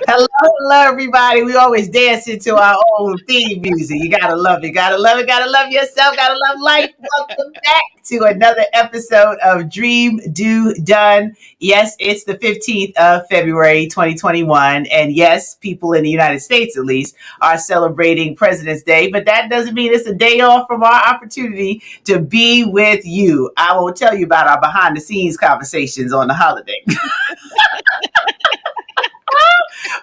Hello, hello, everybody. We always dance into our own theme music. You gotta love it, gotta love it, gotta love yourself, gotta love life. Welcome back to another episode of Dream, Do, Done. Yes, it's the 15th of February, 2021. And yes, people in the United States, at least, are celebrating President's Day, but that doesn't mean it's a day off from our opportunity to be with you. I will tell you about our behind the scenes conversations on the holiday.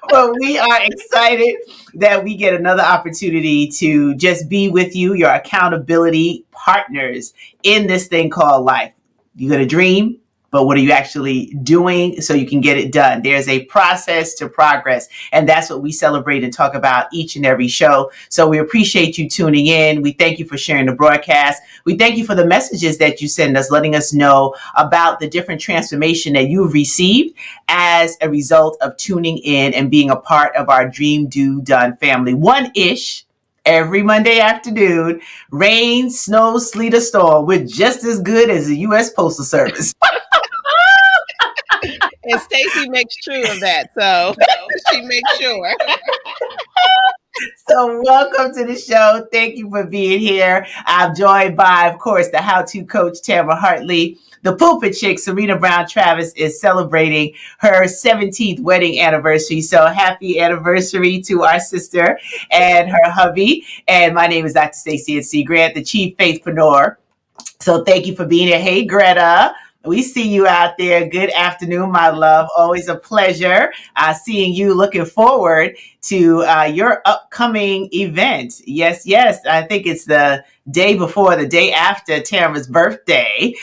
But we are excited that we get another opportunity to just be with you, your accountability partners in this thing called life. You're going to dream, but what are you actually doing so you can get it done? There's a process to progress, and that's what we celebrate and talk about each and every show. So we appreciate you tuning in. We thank you for sharing the broadcast. We thank you for the messages that you send us, letting us know about the different transformation that you've received as a result of tuning in and being a part of our Dream, Do, Done family. One-ish every Monday afternoon, rain, snow, sleet, or storm. We're just as good as the U.S. Postal Service. And Stacy makes true of that, so she makes sure. So welcome to the show. Thank you for being here. I'm joined by, of course, the how-to coach, Tamara Hartley. The pulpit chick, Serena Brown Travis, is celebrating her 17th wedding anniversary. So happy anniversary to our sister and her hubby. And my name is Dr. Stacey C. Grant, the chief faithpreneur. So thank you for being here. Hey, Greta. We see you out there. Good afternoon, my love. Always a pleasure seeing you. Looking forward to your upcoming event. Yes, yes. I think it's the day after Tamara's birthday,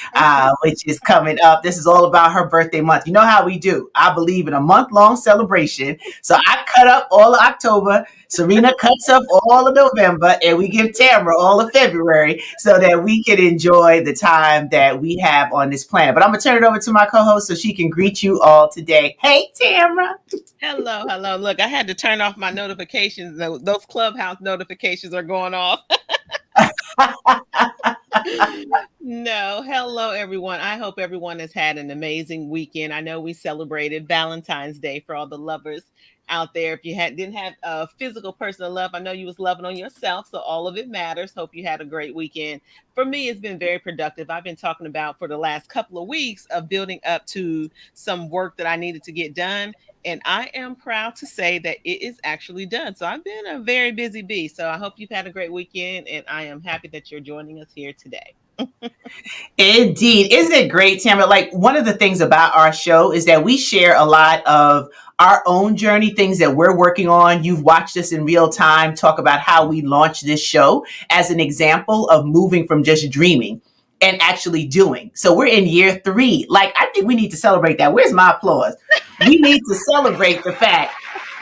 which is coming up. This is all about her birthday month. You know how we do. I believe in a month-long celebration. So I cut up all of October. Serena cuts up all of November, and we give Tamara all of February so that we can enjoy the time that we have on this planet. But I'm going to turn it over to my co-host so she can greet you all today. Hey, Tamara. Hello, hello. Look, I had to turn off my notifications. Those Clubhouse notifications are going off. No, hello, everyone. I hope everyone has had an amazing weekend. I know we celebrated Valentine's Day for all the lovers out there. If you didn't have a physical person to love, I know you was loving on yourself, so all of it matters. Hope you had a great weekend. For me, it's been very productive. I've been talking about for the last couple of weeks of building up to some work that I needed to get done, and I am proud to say that it is actually done. So I've been a very busy bee. So I hope you've had a great weekend, and I am happy that you're joining us here today. Indeed. Isn't it great, Tamara? Like, one of the things about our show is that we share a lot of our own journey, things that we're working on. You've watched us in real time talk about how we launched this show as an example of moving from just dreaming and actually doing. So we're in year 3. Like, I think we need to celebrate that. Where's my applause? We need to celebrate the fact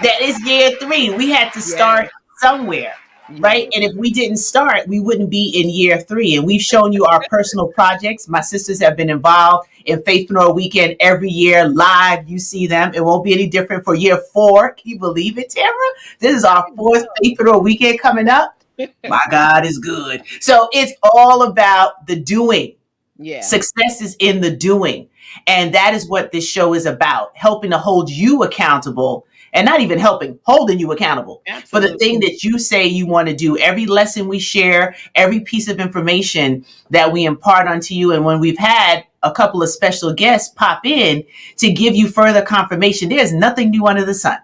that it's year 3. We had to start somewhere. Right. And if we didn't start, we wouldn't be in year 3. And we've shown you our personal projects. My sisters have been involved in Faithpreneur Weekend every year live. You see them. It won't be any different for year 4. Can you believe it, Tamara? This is our 4th Faithpreneur Weekend coming up. My God is good. So it's all about the doing. Yeah. Success is in the doing. And that is what this show is about, helping to hold you accountable. And not even helping, holding you accountable for the thing that you say you want to do. Every lesson we share, every piece of information that we impart onto you. And when we've had a couple of special guests pop in to give you further confirmation, there's nothing new under the sun.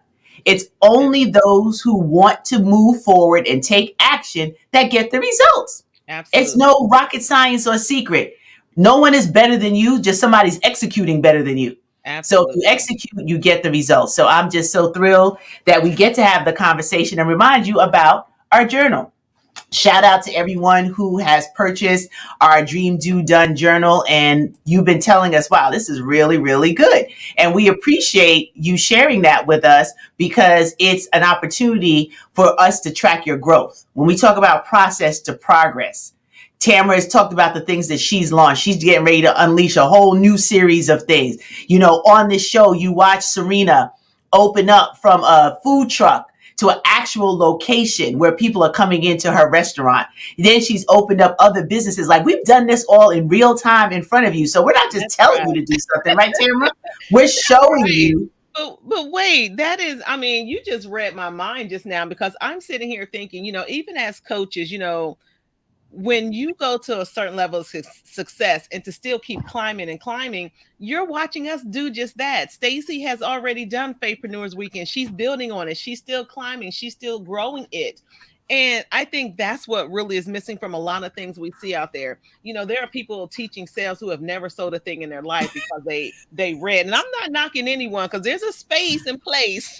It's only those who want to move forward and take action that get the results. Absolutely. It's no rocket science or secret. No one is better than you. Just somebody's executing better than you. Absolutely. So if you execute, you get the results. So I'm just so thrilled that we get to have the conversation and remind you about our journal. Shout out to everyone who has purchased our Dream, Do, Done journal. And you've been telling us, wow, this is really, really good. And we appreciate you sharing that with us because it's an opportunity for us to track your growth. When we talk about process to progress, Tamara has talked about the things that she's launched. She's getting ready to unleash a whole new series of things. You know, on this show, you watch Serena open up from a food truck to an actual location where people are coming into her restaurant. Then she's opened up other businesses. Like, we've done this all in real time in front of you. So we're not just telling you to do something, right, Tamara? We're showing you But wait, that is, I mean, you just read my mind just now because I'm sitting here thinking, even as coaches, when you go to a certain level of success and to still keep climbing and climbing, you're watching us do just that. Stacy has already done Faithpreneurs Weekend. She's building on it. She's still climbing. She's still growing it. And I think that's what really is missing from a lot of things we see out there. There are people teaching sales who have never sold a thing in their life because they read. And I'm not knocking anyone because there's a space and place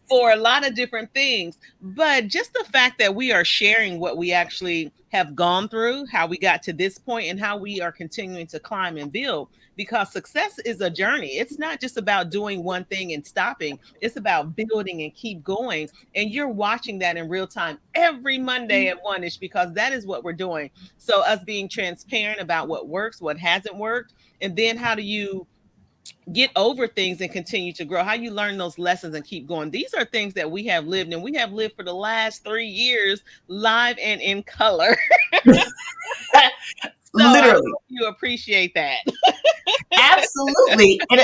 for a lot of different things. But just the fact that we are sharing what we actually have gone through, how we got to this point, and how we are continuing to climb and build. Because success is a journey. It's not just about doing one thing and stopping. It's about building and keep going. And you're watching that in real time every Monday at 1ish because that is what we're doing. So us being transparent about what works, what hasn't worked, and then how do you get over things and continue to grow, how you learn those lessons and keep going. These are things that we have lived, and we have lived for the last 3 years live and in color. So I Literally. hope you appreciate that. Absolutely. And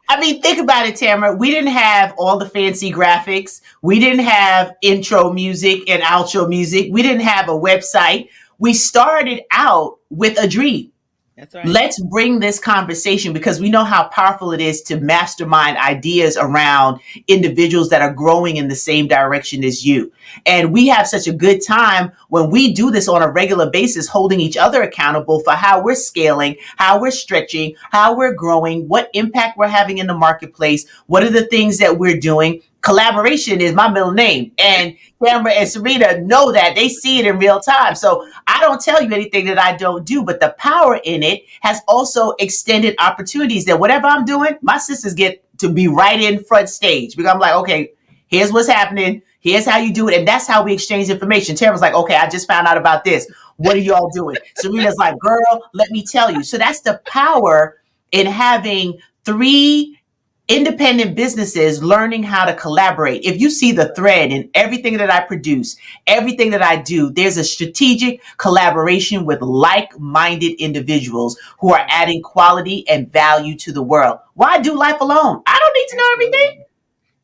I mean, think about it, Tamara. We didn't have all the fancy graphics. We didn't have intro music and outro music. We didn't have a website. We started out with a dream. That's right. Let's bring this conversation because we know how powerful it is to mastermind ideas around individuals that are growing in the same direction as you. And we have such a good time when we do this on a regular basis, holding each other accountable for how we're scaling, how we're stretching, how we're growing, what impact we're having in the marketplace, what are the things that we're doing. Collaboration is my middle name. And Tamara and Serena know that. They see it in real time. So I don't tell you anything that I don't do, but the power in it has also extended opportunities that whatever I'm doing, my sisters get to be right in front stage because I'm like, okay, here's what's happening. Here's how you do it. And that's how we exchange information. Tamara's like, okay, I just found out about this. What are y'all doing? Serena's like, girl, let me tell you. So that's the power in having 3 independent businesses learning how to collaborate. If you see the thread in everything that I produce, everything that I do, there's a strategic collaboration with like-minded individuals who are adding quality and value to the world. Why do life alone? I don't need to know everything.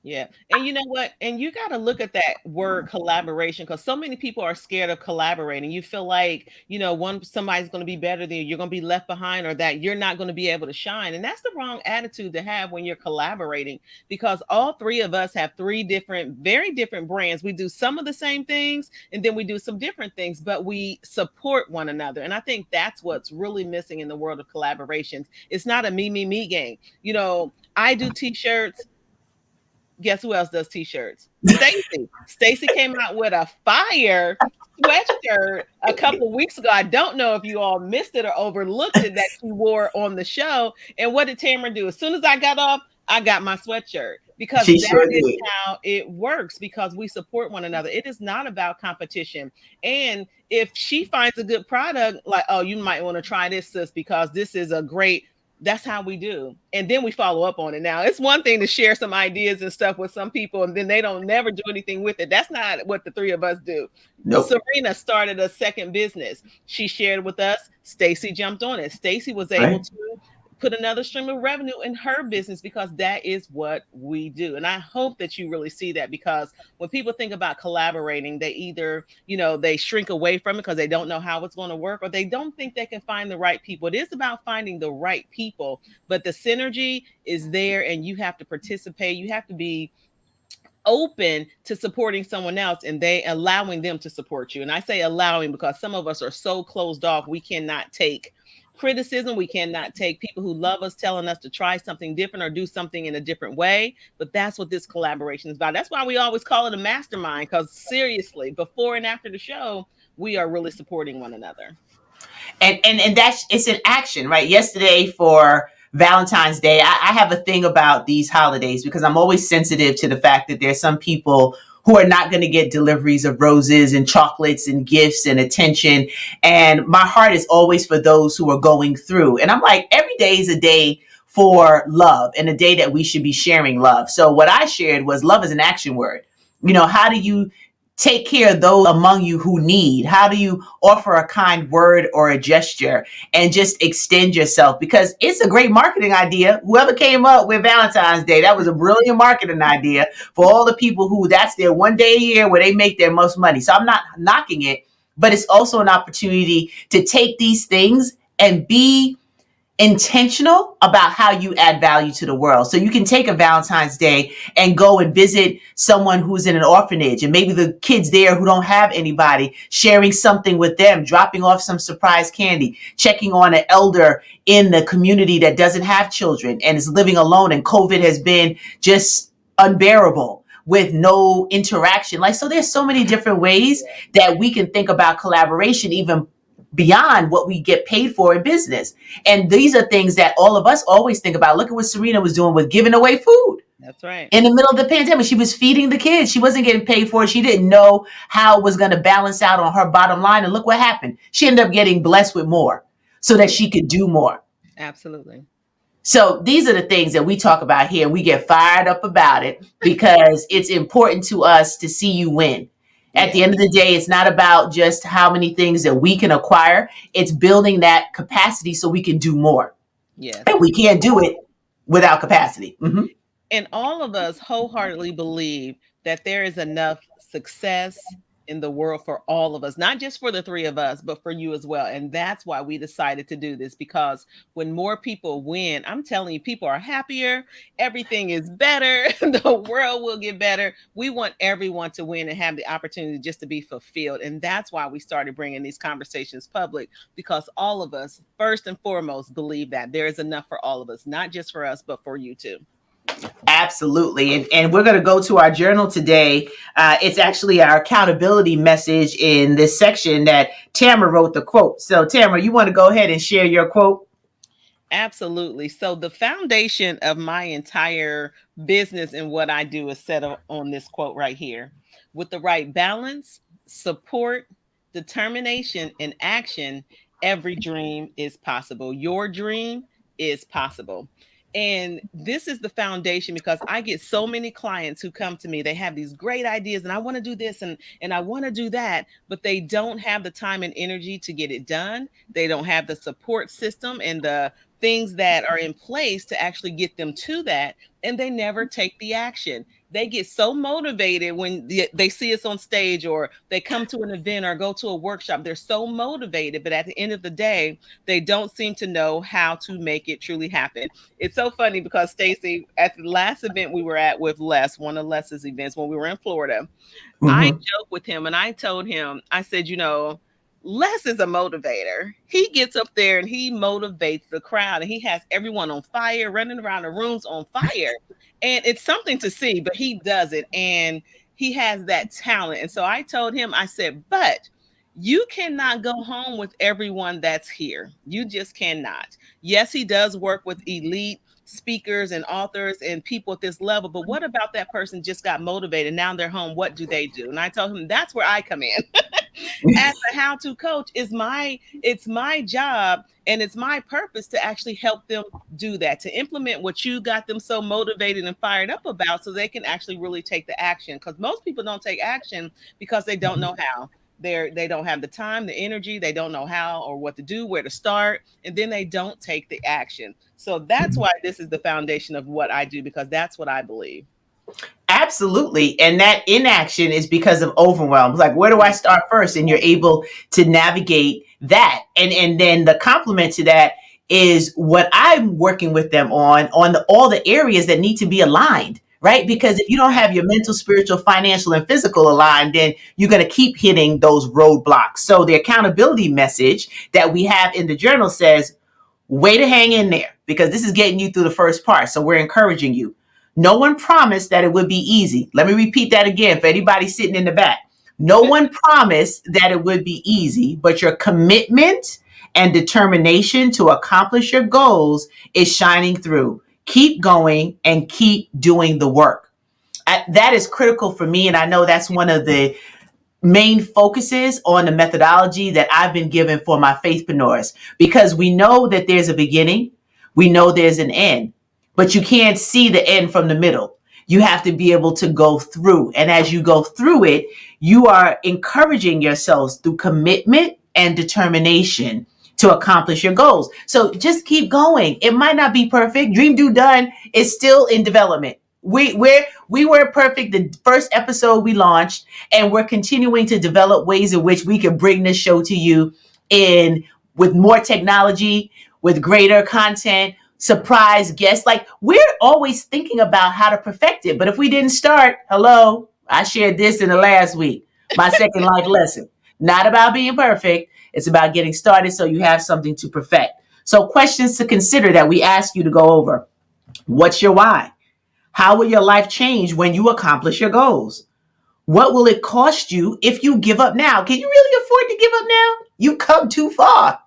Yeah. And you know what? And you got to look at that word collaboration because so many people are scared of collaborating. You feel like, somebody's going to be better than you, you're going to be left behind, or that you're not going to be able to shine. And that's the wrong attitude to have when you're collaborating because all 3 of us have 3 different, very different brands. We do some of the same things and then we do some different things, but we support one another. And I think that's what's really missing in the world of collaborations. It's not a me, me, me game. I do t-shirts. Guess who else does t-shirts? Stacy. Stacy came out with a fire sweatshirt a couple of weeks ago. I don't know if you all missed it or overlooked it that she wore on the show. And what did Tamara do? As soon as I got off, I got my sweatshirt because She that sure is did. how it works because we support one another. It is not about competition. And if she finds a good product, like, oh, you might want to try this, sis, because this is a great, that's how we do. And then we follow up on it. Now, it's one thing to share some ideas and stuff with some people, and then they don't never do anything with it. That's not what the 3 of us do. Nope. Serena started a second business. She shared with us. Stacy jumped on it. Stacy was able Right. to put another stream of revenue in her business because that is what we do. And I hope that you really see that because when people think about collaborating, they either, they shrink away from it because they don't know how it's going to work or they don't think they can find the right people. It is about finding the right people, but the synergy is there and you have to participate. You have to be open to supporting someone else and they allowing them to support you. And I say allowing because some of us are so closed off, we cannot take criticism. We cannot take people who love us telling us to try something different or do something in a different way. But that's what this collaboration is about. That's why we always call it a mastermind, because seriously, before and after the show, we are really supporting one another. And that's it's an action, right? Yesterday for Valentine's Day, I have a thing about these holidays because I'm always sensitive to the fact that there's some people who are not going to get deliveries of roses and chocolates and gifts and attention. And my heart is always for those who are going through. And I'm like, every day is a day for love and a day that we should be sharing love. So what I shared was love is an action word. How do you take care of those among you who need? How do you offer a kind word or a gesture and just extend yourself? Because it's a great marketing idea. Whoever came up with Valentine's Day, that was a brilliant marketing idea for all the people who that's their one day a year where they make their most money. So I'm not knocking it, but it's also an opportunity to take these things and be intentional about how you add value to the world. So you can take a Valentine's Day and go and visit someone who's in an orphanage, and maybe the kids there who don't have anybody, sharing something with them, dropping off some surprise candy, checking on an elder in the community that doesn't have children and is living alone, and COVID has been just unbearable with no interaction. Like, so there's so many different ways that we can think about collaboration, even beyond what we get paid for in business. And these are things that all of us always think about. Look at what Serena was doing with giving away food. That's right. In the middle of the pandemic, she was feeding the kids. She wasn't getting paid for it. She didn't know how it was going to balance out on her bottom line. And look what happened. She ended up getting blessed with more so that she could do more. Absolutely. So these are the things that we talk about here. We get fired up about it because it's important to us to see you win. At the end of the day, it's not about just how many things that we can acquire. It's building that capacity so we can do more. Yes. And we can't do it without capacity. Mm-hmm. And all of us wholeheartedly believe that there is enough success in the world for all of us, not just for the three of us, but for you as well. And that's why we decided to do this, because when more people win, I'm telling you, people are happier, everything is better, the world will get better. We want everyone to win and have the opportunity just to be fulfilled. And that's why we started bringing these conversations public, because all of us, first and foremost, believe that there is enough for all of us, not just for us, but for you too. Absolutely. And we're going to go to our journal today. It's actually our accountability message in this section that Tamara wrote the quote. So Tamara, you want to go ahead and share your quote? Absolutely. So the foundation of my entire business and what I do is set on this quote right here. With the right balance, support, determination, and action, every dream is possible. Your dream is possible. And this is the foundation, because I get so many clients who come to me. They have these great ideas and I want to do this and I want to do that, but they don't have the time and energy to get it done. They don't have the support system and the things that are in place to actually get them to that. And they never take the action. They get so motivated when they see us on stage, or they come to an event or go to a workshop. They're so motivated, but at the end of the day, they don't seem to know how to make it truly happen. It's so funny because, Stacey, at the last event we were at with Les, one of Les's events when we were in Florida, I joked with him and I told him, I said, Les is a motivator. He gets up there and he motivates the crowd, and he has everyone on fire, running around the rooms on fire. And it's something to see, but he does it, and he has that talent. And so I told him, I said, but you cannot go home with everyone that's here. You just cannot. Yes, he does work with elite speakers and authors and people at this level, but what about that person just got motivated? Now they're home. What do they do? And I told him that's where I come in. As a how-to coach, it's my job and it's my purpose to actually help them do that, to implement what you got them so motivated and fired up about, so they can actually really take the action. Because most people don't take action because they don't know how. They don't have the time, the energy, they don't know how or what to do, where to start, and then they don't take the action. So that's why this is the foundation of what I do, because that's what I believe. Absolutely. And that inaction is because of overwhelm. Like, where do I start first? And you're able to navigate that. And then the complement to that is what I'm working with them on all the areas that need to be aligned. Right? Because if you don't have your mental, spiritual, financial, and physical aligned, then you're going to keep hitting those roadblocks. So the accountability message that we have in the journal says, way to hang in there, because this is getting you through the first part. So we're encouraging you. No one promised that it would be easy. Let me repeat that again for anybody sitting in the back. No one promised that it would be easy, but your commitment and determination to accomplish your goals is shining through. Keep going and keep doing the work. That is critical for me. And I know that's one of the main focuses on the methodology that I've been given for my faithpreneurs, because we know that there's a beginning. We know there's an end, but you can't see the end from the middle. You have to be able to go through. And as you go through it, you are encouraging yourselves through commitment and determination to accomplish your goals. So just keep going. It might not be perfect. Dream Do Done is still in development. We were perfect the first episode we launched, and we're continuing to develop ways in which we can bring this show to you in with more technology, with greater content, surprise guests. Like, we're always thinking about how to perfect it. But if we didn't start, hello, I shared this in the last week, my second life lesson. Not about being perfect. It's about getting started so you have something to perfect. So, questions to consider that we ask you to go over. What's your why? How will your life change when you accomplish your goals? What will it cost you if you give up now? Can you really afford to give up now? You've come too far.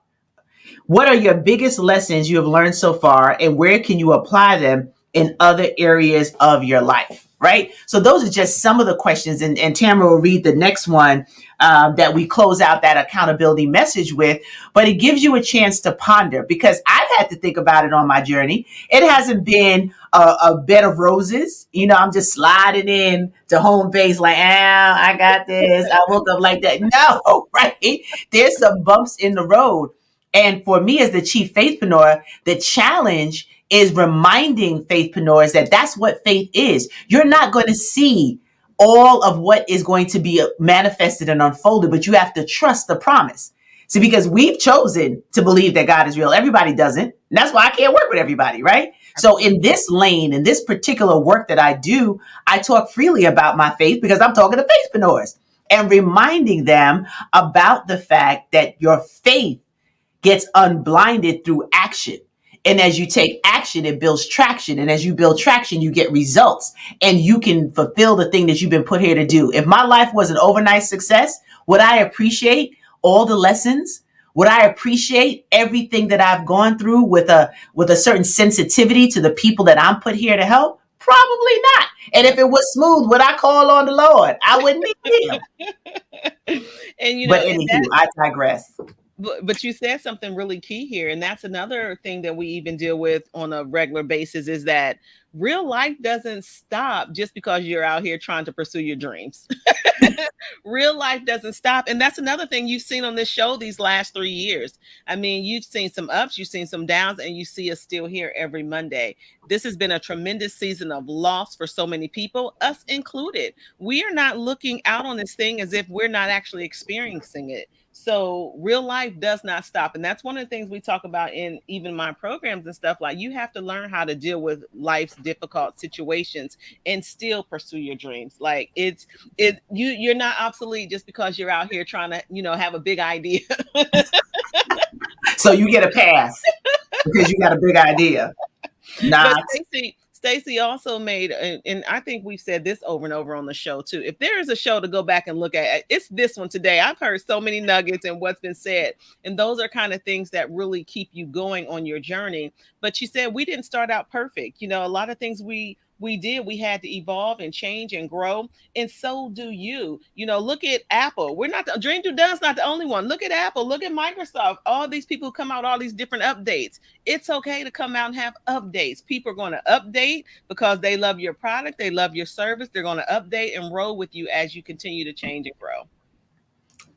What are your biggest lessons you have learned so far, and where can you apply them in other areas of your life? Right? So, those are just some of the questions. And Tamara will read the next one that we close out that accountability message with. But it gives you a chance to ponder, because I've had to think about it on my journey. It hasn't been a bed of roses. I'm just sliding in to home base like, I got this. I woke up like that. No, right? There's some bumps in the road. And for me, as the chief faithpreneur, the challenge is reminding faithpreneurs that that's what faith is. You're not going to see all of what is going to be manifested and unfolded, but you have to trust the promise. See, because we've chosen to believe that God is real. Everybody doesn't. And that's why I can't work with everybody, right? So in this lane, in this particular work that I do, I talk freely about my faith because I'm talking to faithpreneurs and reminding them about the fact that your faith gets unblinded through action. And as you take action, it builds traction. And as you build traction, you get results, and you can fulfill the thing that you've been put here to do. If my life was an overnight success, would I appreciate all the lessons? Would I appreciate everything that I've gone through with a certain sensitivity to the people that I'm put here to help? Probably not. And if it was smooth, would I call on the Lord? I wouldn't need him. And But anywho, I digress. But you said something really key here, and that's another thing that we even deal with on a regular basis, is that real life doesn't stop just because you're out here trying to pursue your dreams. Real life doesn't stop. And that's another thing you've seen on this show these last 3 years. I mean, you've seen some ups, you've seen some downs, and you see us still here every Monday. This has been a tremendous season of loss for so many people, us included. We are not looking out on this thing as if we're not actually experiencing it. So real life does not stop. And that's one of the things we talk about in even my programs and stuff. Like, you have to learn how to deal with life's difficult situations and still pursue your dreams. Like, you're not obsolete just because you're out here trying to, have a big idea. So you get a pass because you got a big idea. Nah. But Stacey also made, and I think we've said this over and over on the show too. If there is a show to go back and look at, it's this one today. I've heard so many nuggets and what's been said, and those are kind of things that really keep you going on your journey. But she said we didn't start out perfect. A lot of things we had to evolve and change and grow, and so do you. Look at Apple. We're not Dream Do Done's not the only one. Look at Apple, look at Microsoft, all these people who come out, all these different updates. It's okay to come out and have updates. People are going to update because they love your product, they love your service. They're going to update and roll with you as you continue to change and grow.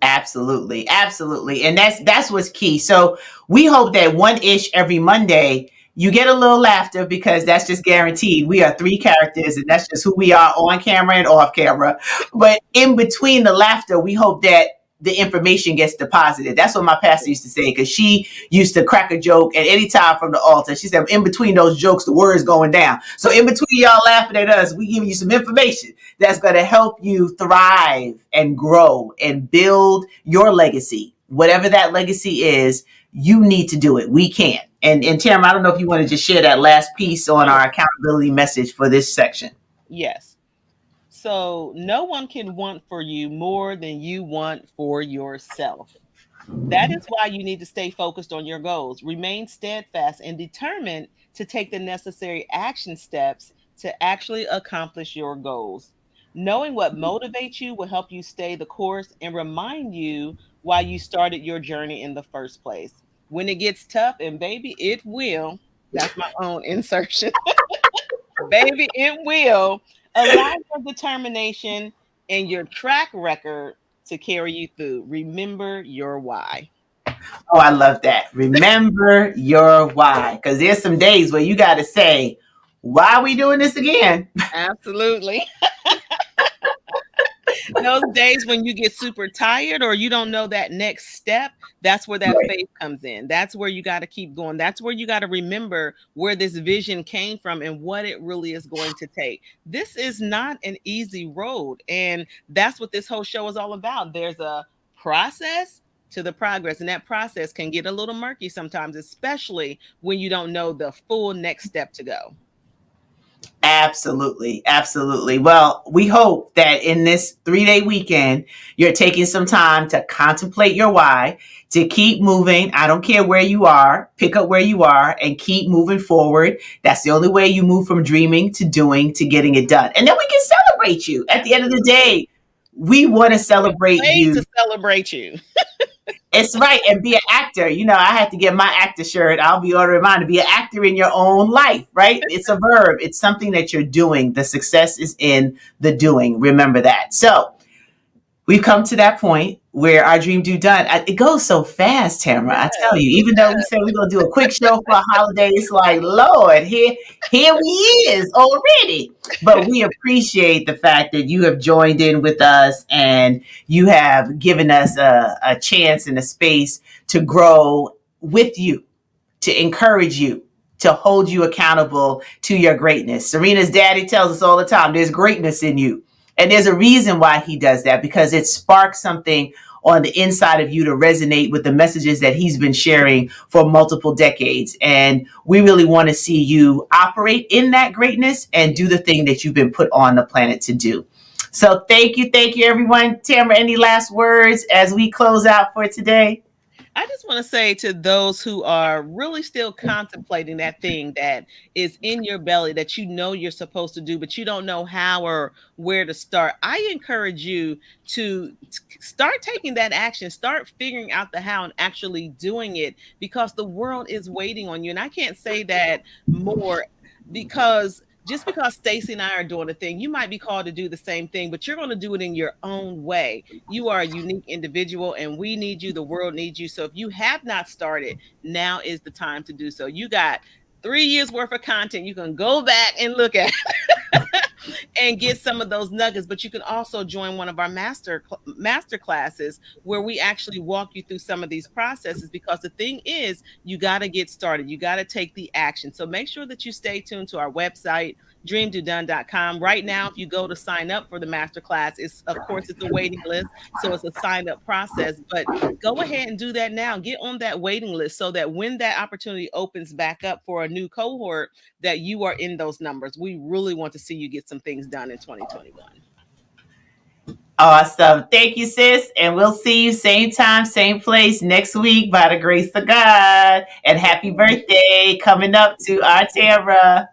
Absolutely. And that's what's key. So we hope that one-ish every Monday you get a little laughter, because that's just guaranteed. We are 3 characters, and that's just who we are on camera and off camera. But in between the laughter, we hope that the information gets deposited. That's what my pastor used to say, because she used to crack a joke at any time from the altar. She said, in between those jokes, the word's going down. So in between y'all laughing at us, we give you some information that's going to help you thrive and grow and build your legacy. Whatever that legacy is, you need to do it. We can. And Tamara, I don't know if you want to just share that last piece on our accountability message for this section. Yes. So no one can want for you more than you want for yourself. That is why you need to stay focused on your goals. Remain steadfast and determined to take the necessary action steps to actually accomplish your goals. Knowing what motivates you will help you stay the course and remind you why you started your journey in the first place. When it gets tough, and baby, it will. That's my own insertion. Baby, it will. Allow your determination and your track record to carry you through. Remember your why. Oh, I love that. Remember your why. Because there's some days where you got to say, why are we doing this again? Absolutely. Those days when you get super tired or you don't know that next step, that's where that Right. faith comes in. That's where you got to keep going. That's where you got to remember where this vision came from and what it really is going to take. This is not an easy road. And that's what this whole show is all about. There's a process to the progress, and that process can get a little murky sometimes, especially when you don't know the full next step to go. Absolutely. Absolutely. Well, we hope that in this 3-day weekend, you're taking some time to contemplate your why, to keep moving. I don't care where you are, pick up where you are and keep moving forward. That's the only way you move from dreaming to doing to getting it done. And then we can celebrate you. At the end of the day, we want to celebrate Way you. to celebrate you. It's right. And be an actor. You know, I had to get my actor shirt. I'll be ordering mine to be an actor in your own life, right? It's a verb. It's something that you're doing. The success is in the doing. Remember that. So we've come to that point where our dream do done. It goes so fast, Tamara. I tell you, even though we said we're gonna do a quick show for a holiday, it's like, Lord, here we is already. But we appreciate the fact that you have joined in with us and you have given us a chance and a space to grow with you, to encourage you, to hold you accountable to your greatness. Serena's daddy tells us all the time, there's greatness in you. And there's a reason why he does that, because it sparks something on the inside of you to resonate with the messages that he's been sharing for multiple decades. And we really want to see you operate in that greatness and do the thing that you've been put on the planet to do. So thank you, everyone. Tamara, any last words as we close out for today? I just want to say to those who are really still contemplating that thing that is in your belly that you know you're supposed to do, but you don't know how or where to start. I encourage you to start taking that action, start figuring out the how and actually doing it, because the world is waiting on you. And I can't say that more, because just because Stacy and I are doing a thing, you might be called to do the same thing, but you're going to do it in your own way. You are a unique individual and we need you. The world needs you. So if you have not started, now is the time to do so. You got 3 years worth of content. You can go back and look at and get some of those nuggets, but you can also join one of our master classes where we actually walk you through some of these processes, because the thing is, you got to get started. You got to take the action. So make sure that you stay tuned to our website, dreamdodone.com. Right now, if you go to sign up for the master class, it's of course it's a waiting list, so it's a sign up process, but go ahead and do that now. Get on that waiting list so that when that opportunity opens back up for a new cohort, that you are in those numbers. We really want to see you get some things done in 2021. Awesome. Thank you, sis. And we'll see you same time, same place next week by the grace of God. And happy birthday coming up to our Tamara.